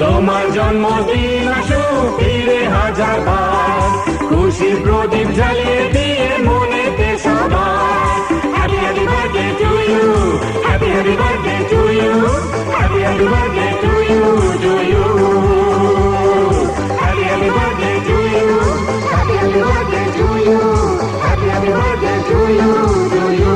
তোমার জন্মদিন আসুক ফিরে হাজার বার, খুশির প্রদীপ জ্বালিয়ে দিয়ে মনেতে সবার। Happy happy birthday to you, happy happy birthday to you, happy happy birthday to you, to you. Happy happy birthday to you, happy happy birthday to you, happy happy birthday to you, to you.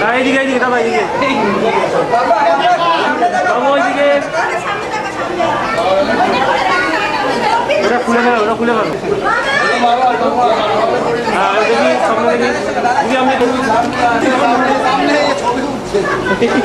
এইদিকে এইদিকে দাদা এইদিকে বাবু ওইদিকে ওটা খুলে নেবে ওটা খুলে নেবে হ্যাঁ দেখি সামনে দেখি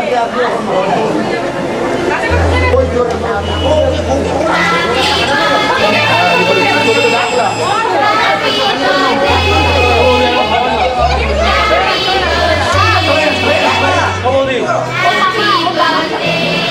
দিদি আপনি হয়ে গেছে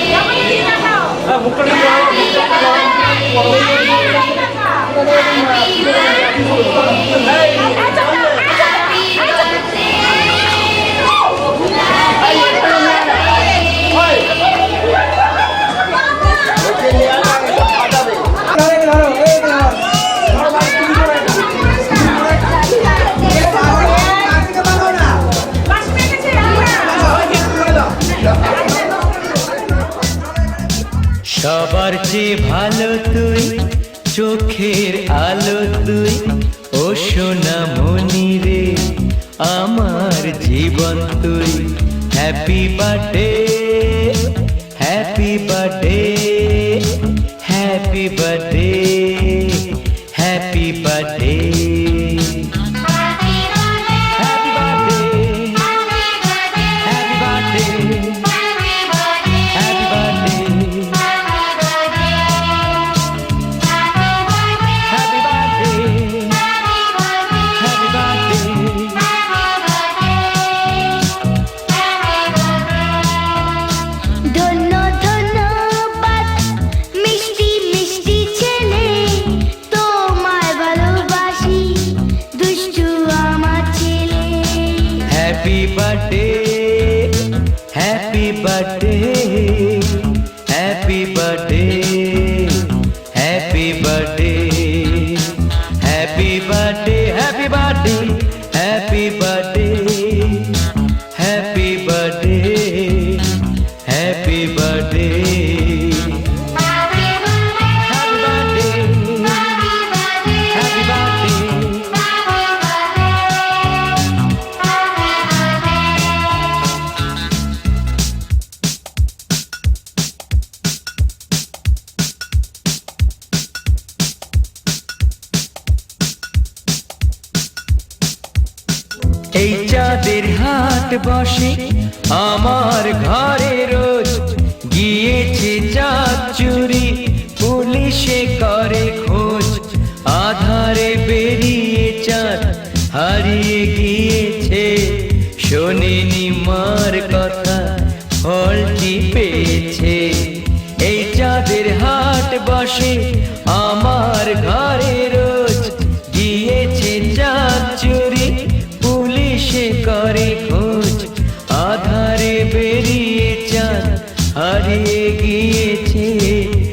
সবার চেয়ে ভালো তুই চোখের আলো তুই ও সোনা মনি রে আমার জীবন তুই happy birthday happy birthday happy birthday happy birthday Happy birthday, happy birthday, happy birthday, happy birthday, happy birthday, happy birthday, happy birthday, happy birthday, happy birthday. এই চাঁদের হাট বসে আমার ঘরে রোজ গিয়েছে চাঁদ চুরি পুলিশে করে খোঁজ আধারে বেরিয়ে চাঁদ হারিয়ে গিয়েছে শোনেনি মার কথা ফলটি পেয়েছে এই চাঁদের হাট বসে আমার ঘরে